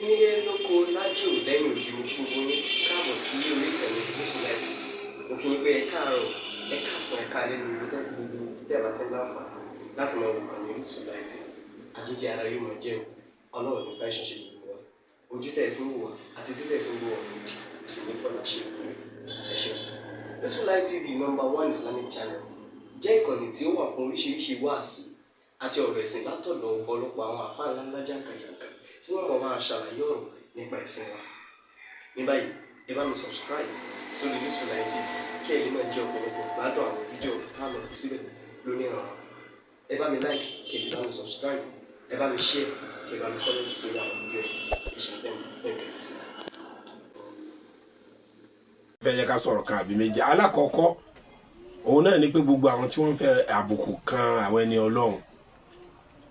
nílé lóko lájò lẹ́yìn òdì gbogbo yín káàbọ̀ sí orí ìkànnì Orísunláìtì. Mo kí yín pé ẹ káàárọ̀, ẹ káàsán, ẹ káalẹ́ ní ibi tẹ́ bá tẹ́ láǹfààní láti máa wo ìkànnì Orísunláìtì. Àjíjẹ ara yóò máa jẹun, Ọlọ́run ní fẹ́ ṣẹ̀ṣẹ̀ gbogbo wa. Ojú tẹ̀ fún wò wá àti tí tẹ̀ fún wò wá lòdì, kò sì ní fọ́nà ṣe ìwé. Ẹ ṣeun. Orísunláìtì, the #1 Islamic channel, jẹ́ ìkànnì tí ó wà fún oríṣiríṣi wáàsí àti ọ̀rọ̀ ẹ̀sìn látọ̀dọ̀ ọ̀pọ̀lọpọ̀ àwọn àfáà ńláńlá jàǹkàjàǹkà tí wọ́n mọ̀ máa ṣàlàyé ọ̀rọ̀ nípa ẹ̀sìn wa. Ní báyìí, ẹ bá mi subscribe sórí Orísunláìtì kí ẹ lè máa jẹ ọ̀pọ̀lọpọ̀ gbádùn àwọn fídíò táwọn fi síbẹ̀ lónìí ọ̀rọ̀. Ẹ bá mi like kí ẹ sì bá mi subscribe, ẹ bá mi share kí ẹ bá mi comment sórí àwọn fídíò yìí. Ìṣẹ̀lẹ̀ bẹ́ẹ̀ ti sí. Fẹ́ yẹ ká sọ̀rọ̀ kan àbí méjì. Alákọ̀ọ́kọ́ òun náà ni pé gbogbo àwọn tí wọ́n fẹ́ àbùkù kan àwọn ẹni Ọlọ́run,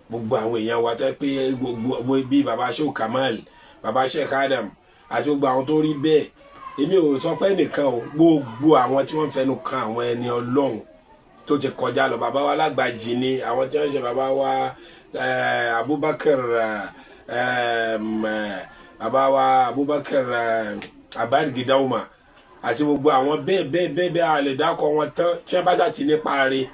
gbogbo àwọn èèyàn wa tẹ́ pé gbogbo bí baba Sheikh Kamal, baba Sheikh Adam àti gbogbo àwọn tó rí bẹ́ẹ̀, èmi ò sọ pé nìkan o, gbogbo àwọn tí wọ́n fẹnu kan àwọn ẹni Ọlọ́run tó ti kọjá lọ. Baba wa Lágbàjì ni àwọn tí wọ́n ṣe baba wa Abubakar baba wa Abubakar Abarigidauma àti gbogbo àwọn bẹ́ẹ̀ a lè dákọ̀ wọn tán tí wọ́n bá ṣàtì nípa rẹ̀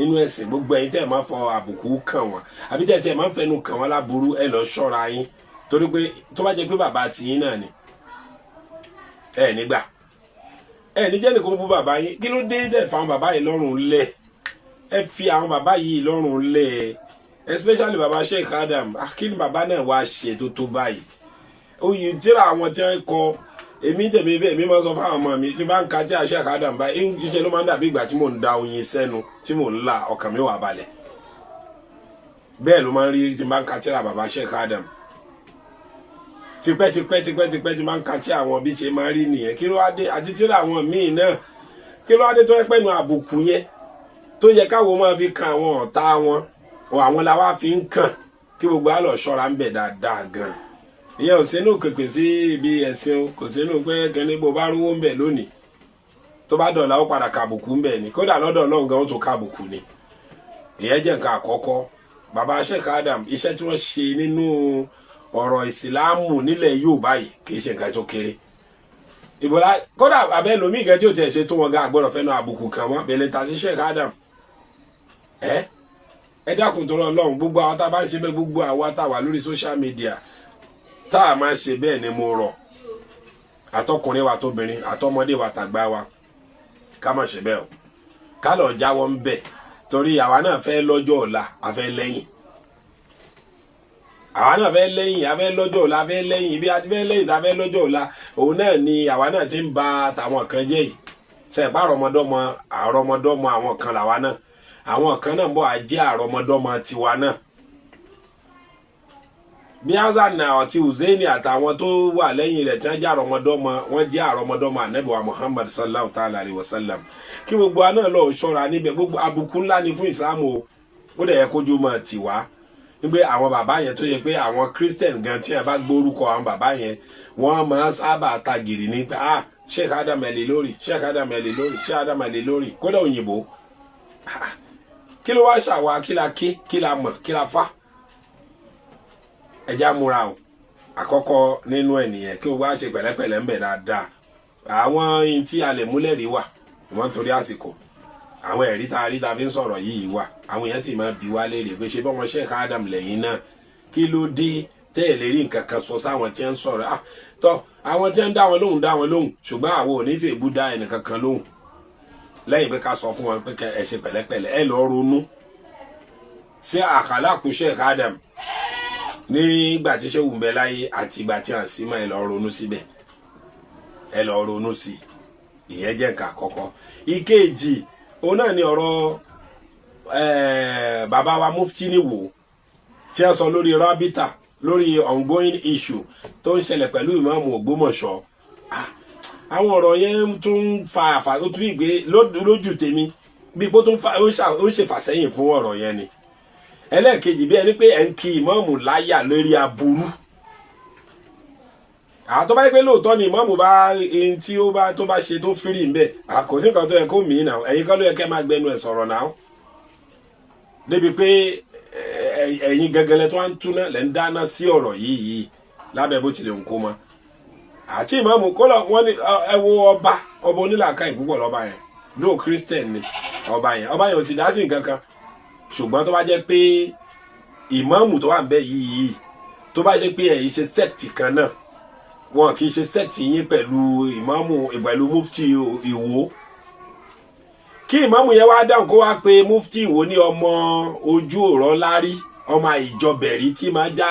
inú ẹ̀sìn. Gbogbo ẹ̀yin tẹ́ ẹ̀ máa fọ àbùkù kàn wọ́n àbí tẹ́ ẹ̀ máa fẹnu kàn wọ́n láburú, ẹ lọ ṣọ́ra yín, torí pé tó bá jẹ́ pé bàbá tiyín náà ni ẹ nígbà ẹ ní jẹ́ nìkan fún bàbá yín. Kí ló dé tẹ́ fáwọn bàbá yìí lọ́rùn lẹ̀? Ẹ fi àwọn bàbá yìí lọ́rùn lẹ̀, especially bàbá Sheikh Adam. Kí ni bàbá náà wá ṣe tó báyìí? Oyè tíra àwọn tí wọ́n kọ, èmi tẹ̀mí bẹ́ẹ̀ mi máa ń sọ fáwọn ọmọ mi tí bá ń ka tí Sheikh Adam bá iṣẹ́ ló máa ń dàbí ìgbà tí mò ń da oyin sẹ́nu tí mò ń la ọkàn mi wà balẹ̀. Bẹ́ẹ̀ ló máa ń rí tí bá ń ka tíra bàbá Sheikh Adam. Tipẹ́ tí máa ń ka tí àwọn bí ṣe máa rí nìyẹn. Kí ló wá dé? Àti tíra àwọn míì náà, kí ló wá dé tó yẹ pẹ́nu àbùkù yẹn tó yẹ káwọn máa fi kan àwọn ọ̀tá wọn, àwọn la wá fi ń kàn. Kí gbogbo á lọ ṣọ́ra ń bẹ̀ dáadáa gan. Ìyẹn ò sínú pèpè sí ibi ẹ̀sìn o, kò sínú pé kẹ́ni bó bá rówó ń bẹ̀ lónìí tó bá dọ̀la ó padà kàbùkù ń bẹ̀ ni, kódà lọ́dọ̀ Ọlọ́run gan ó tó kàbùkù ni. Ìyẹn jẹ́ nǹkan àkọ́kọ́. Bàbá Sheikh Adam, iṣẹ́ tí wọ́n ṣe nínú ọ̀rọ̀ ìsìláàmù nílẹ̀ Yorùbá yìí kì í ṣe nǹkan tó kéré. Ìbọ̀lá kódà abẹ́ lomi ìgẹ́ tí ò tẹ̀ ṣe tó wọn gan àgbọ̀dọ̀ fẹ́nu àbùkù kan wọn bẹ̀lẹ̀ ta sí Sheikh Adam. Ẹ dákun tó rọ Ọlọ́run, gbogbo àwọn tá a bá ń ṣe bẹ́ẹ̀, gbogbo àwa tá a wà lórí social media tá a máa ṣe bẹ́ẹ̀ ni mo rọ̀, àtọkùnrin wa tóbìnrin, àtọmọdé wa tàgbà wa, ká má ṣe bẹ́ẹ̀ o, ká lọ jáwọ́ ń bẹ̀, torí àwa náà fẹ́ lọ́jọ́ ọ̀la, a fẹ́ lẹ́yìn. Àwa náà fẹ́ lẹ́yìn, a fẹ́ lọ́jọ́ ọ̀la, a fẹ́ lẹ́yìn. Ibi a ti fẹ́ lẹ́yìn, a fẹ́ lọ́jọ́ ọ̀la, òun náà ni àwa náà ti ń ba tàwọn kan jẹ́ yìí. Ṣẹ̀pá àrọmọdọ́mọ àwọn kan làwa náà, àwọn kan náà bọ̀ á jẹ́ àrọmọdọ́mọ tiwa náà. Bí Hasan àti Hussein àtàwọn tó wà lẹ́yìn rẹ̀ tí wọ́n jẹ́ àrọmọdọ́mọ, wọ́n jẹ́ àrọmọdọ́mọ Ànábì wa Muhammad sallallahu ta'ala alayhi wa sallam. Kí gbogbo wa náà lọ ṣọ́ra níbẹ̀. Gbogbo àbùkù ńlá ni fún Islam o, ó dẹ̀ yẹ kójú mọ́ tiwa. Nígbé àwọn bàbá yẹn tó yẹ pé àwọn Christian gan tí a bá gbórúkọ àwọn bàbá yẹn, wọ́n máa sábà tagìrì ní pé Sheikh Adam ẹ̀lẹ́ lórí, Sheikh Adam ẹ̀lẹ́ lórí, Sheikh Adam ẹ̀lẹ́ lórí, kódà òyìnbó. Kí ló wá ṣàwà, kí la ké, kí la mọ̀, kí la fá? Ẹja múra o. Àkọ́kọ́ nínú ẹ̀ nìyẹn, kí o wá ṣe pẹ̀lẹ́pẹ̀lẹ́ ń bẹ̀ dáadáa. Àwọn ohun tí a lè múlẹ̀ rí wà, ìwọ́n torí àsìkò. Àwọn ẹ̀rí tá a rí ta fi ń sọ̀rọ̀ yìí wà. Àwọn èèyàn sì máa bi wá léèrè pé ṣé bọ́mọ Sheikh Adam lẹ́yìn náà, kí ló dé tẹ́ ẹ̀ lè rí nǹkan kan sọ sáwọn tí ń sọ̀rọ̀? Tọ́ àwọn tí ń dá wọn lóhùn, ṣùgbọ́n àwọn ò ní fẹ́ bú dá ẹnìkan kan lóhùn. Lẹ́yìn pé ká sọ fún wọn pé ẹ ṣe pẹ̀lẹ́pẹ̀lẹ́, ẹ lọ ronú sí àkàlàkù Sheikh Adam nígbà tí Shehu ń bẹ láyé àti ìgbà tí à ń sí mọ́. Ẹ lọ ronú síbẹ̀, ẹ lọ ronú sí. Ìyẹn jẹ́ nǹkan àkọ́kọ́. Ìkejì òun náà ni ọ̀rọ̀ bàbá wa Mufti Níwò tí a sọ lórí Rabita, lórí ongoing issue tó ń ṣẹlẹ̀ pẹ̀lú Ìmáàmù Ògbómọ̀ṣọ́. Àwọn ọ̀rọ̀ yẹn tún fa àfà tó tún ìgbé lójú tèmi bí pé ó ń ṣèfàsẹ́yìn fún ọ̀rọ̀ yẹn ni. Ẹlẹ́ẹ̀kejì bí ẹni pé ẹ̀ ń kí Ìmáàmù láyà lórí aburú. Tó bá yẹ pé lóòótọ́ ni Ìmáàmù bá ẹni tí tó bá ṣe tó fírì ń bẹ̀, kò sí nǹkan tó yẹ kó mí náà, ẹ̀yin kan ló yẹ kẹ́ máa gbẹnu ẹ̀ sọ̀rọ̀ náà. Débi pé ẹ̀yin gẹ́gẹ́lẹ́ tó wá ń túná lẹ́ ń dáná sí ọ̀rọ̀ yìí lábẹ́ bó tilẹ̀ ń kó mọ́ àti ìmáàmù kó lọ wọ́n ní ẹ wo ọba onílàákàyè púpọ̀ lọ́ba yẹn lóò Christian ni ọba yẹn ò sì dá sí nǹkan kan ṣùgbọ́n tó bá jẹ́ pé ìmáàmù tó wà ń bẹ yìí tó bá jẹ́ pé ẹ̀yin ṣe sect kan náà wọn kì í ṣe sect yín pẹ̀lú ìmáàmù pẹ̀lú mufti Ìwó kí ìmáàmù yẹn wá dáhùn kó wá pé mufti Ìwó ní ọmọ ojú ọ̀rọ̀ lárí ọmọ ìjọbẹ̀rí tí máa já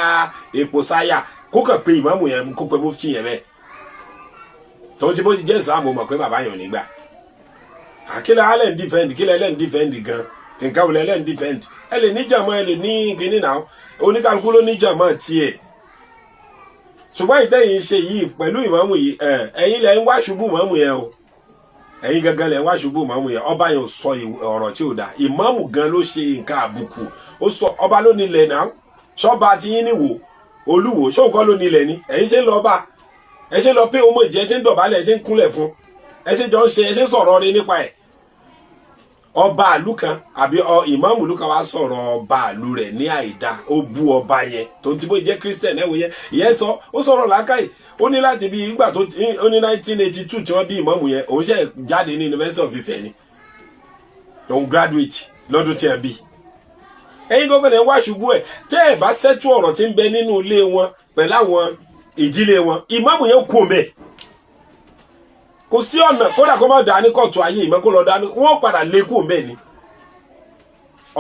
epo sáyà kó kàn pé ìmáàmù yẹn kó pe mufti yẹn bẹ́ẹ̀ tó ti bó ti jẹ́ ìsìlámù mọ̀ pé bàbá yẹn ò ní gbà àkílẹ̀ alẹ́ ń defend kílẹ̀ ẹlẹ́ ń defend gan nǹkan wọlé ẹlẹ́ ń defend ẹ lè níjàmọ́ ẹ lè ní kíní náà oníkálukú ló níjàmọ́ tiẹ̀ ṣùgbọ́n ìtẹ́yìn ṣe yìí pẹ̀lú ìmáàmù yìí ẹ̀yin lẹ́ ń wá ṣubú ìmáàmù yẹn o ẹ̀yin gangan lẹ́ ń wá ṣubú ìmáàmù yẹn ọba yẹn ò sọ ọ̀rọ̀ tí ò dáa ìmáàmù gan ló ṣe nǹkan àbùkù ó sọ ọba ló nílẹ̀ náà ṣọ́ba ti yín níwò olúwo ṣóun kọ́ ló nílẹ̀ ni ẹ̀yin ṣe ń lọ bá ẹ ṣe lọ pé ọmọ ìjẹ́ ṣe ń dọ̀bálẹ̀ ṣe ń kúnlẹ̀ fún ẹ ṣe jọ ń ṣe ẹ ṣe ń sọ̀rọ̀ rẹ nípa ẹ̀ ọba àlú kan àbí ìmáàmù ìlú kan wá sọ̀rọ̀ ọba àlú rẹ̀ ní àìdá ó bú ọba yẹn tó ti bó jẹ́ Christian ẹ̀wọ̀ yẹn ìyẹn sọ ó sọ̀rọ̀ làákàyè ó ní láti bí ìgbà tó ó ní 1982 tí wọ́n bí ìmáàmù yẹn òun ṣe jáde ní University of Ife ni òun graduate lọ́dún tí ẹ bí ẹ̀yin gómìnà ẹ̀ wá ṣubú ẹ̀ tẹ́ ẹ̀ bá ṣẹ́tù ọ̀rọ̀ tí ń bẹ nínú ilé wọn pẹ̀lú àwọn ìdílé wọn ìmáàmù yẹn kú mẹ́ kò sí ọ̀nà kódà kó má dání kọ̀tù ayé ìmọ̀ kó lọ dání wọ́n padà lé kú mẹ́ ni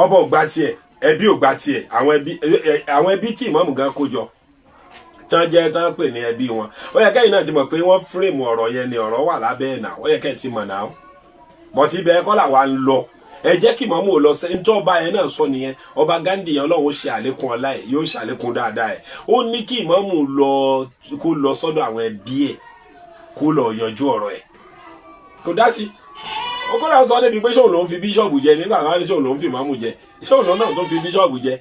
ọba ò gbà tiẹ̀ ẹbí ò gbà tiẹ̀ àwọn ẹbí tí ìmáàmù gan kó jọ tán jẹ́ tán pè ní ẹbí wọn ó yẹ kẹ́yìn náà ti mọ̀ pé wọ́n fírèmù ọ̀rọ̀ yẹn ni ọ̀rọ̀ wà lábẹ́ ẹ̀ náà ó yẹ kẹ́yìn ti mọ̀ náà bọ̀tí ibẹ̀ kọ́ làwa ń lọ ẹ jẹ́ kí ìmáàmù ò lọ sí ní tí ọba yẹn náà sọ nìyẹn ọba Gandhi yẹn Ọlọ́run ṣe àlékún ọlá ẹ̀ yóò ṣàlékún dáadáa ẹ̀ ó ní kí ìmáàmù kó lọ sọ́dọ̀ àwọn ẹbí ẹ̀ kó lọ yanjú ọ̀rọ̀ ẹ̀ kò dá sí ọkọ náà sọ débi pé ṣóun ló ń fi bíṣọ̀bù jẹ nígbà wọn ní ṣóun ló ń fi ìmáàmù jẹ ṣóun náà tó fi bíṣọ̀bù jẹ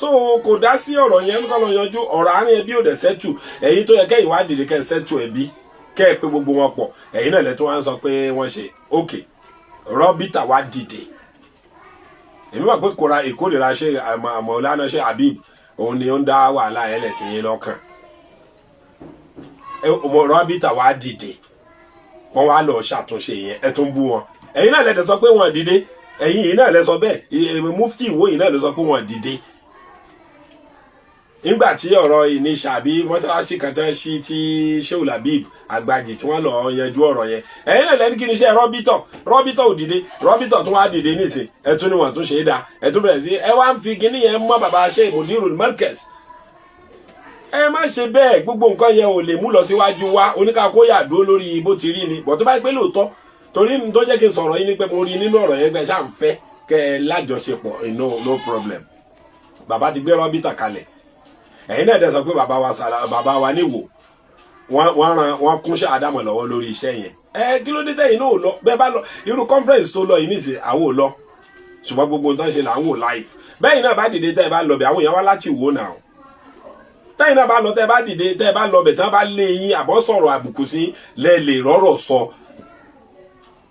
so kò dá sí ọ̀rọ̀ yẹn kọ́ lọ yanjú ọ̀rọ̀ àárín ẹbí ò dẹ̀ sẹ́tù ẹ̀yin tó yẹ kẹ́yìn wá dìde kẹ́ sẹ́tù ẹbí kẹ́ ẹ pé gbogbo wọn pọ̀ ẹ̀yin náà lẹ́tọ́ wá ń sọ pé wọ́n ṣe ókè rọ́bìtà wá dìde èmi wà pé ìkórìíra ṣe àmọ̀lánà ṣe Habib òun ni ó ń dá wàhálà ẹ̀ lẹ̀sìn yín lọ́kàn rọ́bìtà wá dìde wọ́n wá lọ ṣàtúnṣe yẹn ẹ tún bú wọn ẹ̀yin náà lẹ́tọ̀ sọ pé wọ́n dìde ẹ̀yin yìí náà lẹ́ sọ bẹ́ẹ̀ mufti Ìwó yìí náà ló sọ pé wọ́n dìde nígbà tí ọ̀rọ̀ ìníṣà àbí mọ́sálásí kan tán sí tí Shehu Labib Àgbàjì tí wọ́n lọ yanjú ọ̀rọ̀ yẹn ẹ̀yin náà lẹ́ni kí ni iṣẹ́ rọ́bìtọ̀ ò dìde rọ́bìtọ̀ tún wá dìde nísìn ẹ tún ni wọ́n tún ṣe é dá ẹ tún bẹ̀rẹ̀ sí ẹ wá ń fi kíní yẹn mọ́ bàbá Sheikh Mudirul Markaz ẹ má ṣe bẹ́ẹ̀ gbogbo nǹkan yẹn ò lè mú lọ síwájú wa oníkàkó yà dúró lórí bó ti rí ni bọ̀ tó bá pé lóòótọ́ torí tó jẹ́ kí n sọ̀rọ̀ yín ní pé mo rí nínú ọ̀rọ̀ yẹn gbẹ ṣáà ń fẹ́ kẹ́ ẹ lájọṣepọ̀ no problem bàbá ti gbé rọ́bìtà kalẹ̀ ẹ̀yin náà dẹ̀ sọ pé bàbá wa níwò wọ́n kúnṣẹ́ àdámọ̀ lọ́wọ́ lórí iṣẹ́ yẹn kí ló dé tẹ́yìn náà ò lọ bẹ́ẹ̀ bá lọ irú conference tó lọ yìí nìsín àwọn ò lọ ṣùgbọ́n gbogbo nǹkan ṣe là ń wò live bẹ́ẹ̀ náà bá dìde tẹ́ ẹ bá lọ bẹ̀ àwọn èèyàn wá láti wò náà tẹ́yìn náà bá lọ tẹ́ ẹ bá dìde tẹ́ ẹ bá lọ bẹ̀ tẹ́ ẹ bá lé yín àbọ̀ sọ̀rọ̀ àbùkù sí lẹ́ẹ̀lẹ̀ rọ́rọ̀ sọ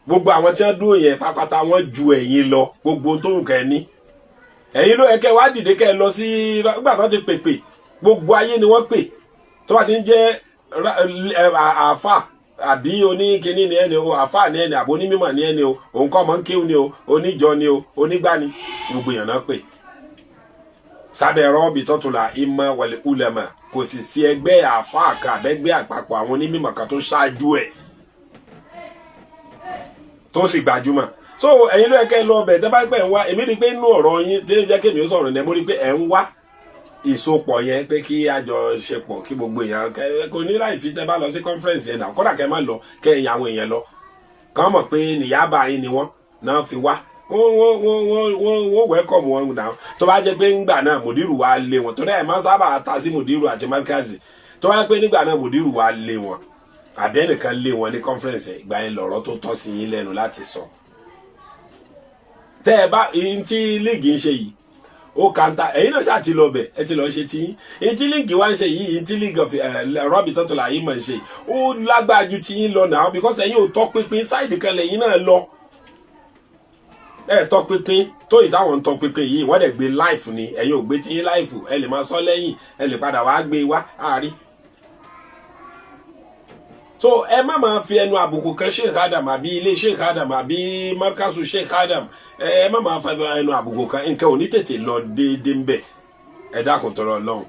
gbogbo àwọn tí wọ́n dúró yẹn pápátá wọ́n ju ẹ̀yin lọ gbogbo tó nǹkan ẹ ní ẹ̀yin ló ẹ̀kẹ́ wá dìde kẹ́ ẹ lọ sí nígbà tó ti pèpè gbogbo ayé ni wọ́n pè tó bá ti ń jẹ́ àáfà àbí oníkíní ni ẹni o àáfà ni ẹni àbí onímọ̀ ni ẹni o òun kọ́ mọ́ ń kéwù ni o oníjọ ni o onígbà ni gbogbo èèyàn náà pè sábẹ́ rọ́ọ̀bì tọ́tùlà ìmọ̀ wal ulama kò sì sí ẹgbẹ́ àáfà kan àbẹ́gbẹ́ àpapọ̀ àwọn onímọ̀ kan tó ṣáájú ẹ̀ tó sì gbajúmọ̀ so ẹ̀yin ló ẹ̀kẹ́ lọ bẹ̀ tẹ́ bá pẹ́ ń wá èmi rí i pé inú ọ̀rọ̀ yín tí ó jẹ́ kémi ó sọ̀rọ̀ ní mo rí i pé ẹ̀ ń wá ìsopọ̀ yẹn pé kí àjọṣepọ̀ kí gbogbo èèyàn kò ní láì fi tẹ́ bá lọ sí conference yẹn náà kódà kẹ́ má lọ kẹ́ ẹ̀yìn àwọn èèyàn lọ kàn mọ̀ pé nìyábà yín ni wọ́n náà fi wá wọ́n welcome wọn náà tó bá jẹ́ pé ńgbà náà mùdírù wa lé wọn torí ẹ̀ máa ń sábà ta sí mùdírù àti Markazi tó bá jẹ́ pé nígbà náà mùdírù wa lé wọn àbí ẹnìkan lé wọn ní conference ìgbà yẹn lọ̀rọ̀ tó tọ́ sí yín lẹ́nu láti sọ tẹ́ ẹ bá ihun tí líìgì ń ṣe yìí ó kàńtà ẹ̀yin náà ṣáà ti lọ bẹ̀ ẹ ti lọ ṣe tí ihun tí líìgì wá ń ṣe yìí ihun tí líìgì of rọ́bì tọ́tù là yìí mọ̀ ń ṣe ó lágbára ju ti yín lọ náà because ẹ̀yin ò tọ́ pinpin sáìdì kan lẹ́yìn náà lọ ẹ tọ́ pinpin tó ìtàwọn ń tọ́ pinpin yìí wọ́n dẹ̀ gbé láìfù ni ẹ̀yin ò gbé tí yín láìfù ẹ lè máa sọ lẹ́yìn ẹ lè padà wá gbé wá àárí so ẹ má máa fi ẹnu àbùkù kan Sheikh Adam àbí ilé Sheikh Adam àbí markazu Sheikh Adam ẹ má máa fa ẹnu àbùkù kan nǹkan ò ní tètè lọ déédéé ń bẹ ẹ dákun tọrọ Ọlọ́run.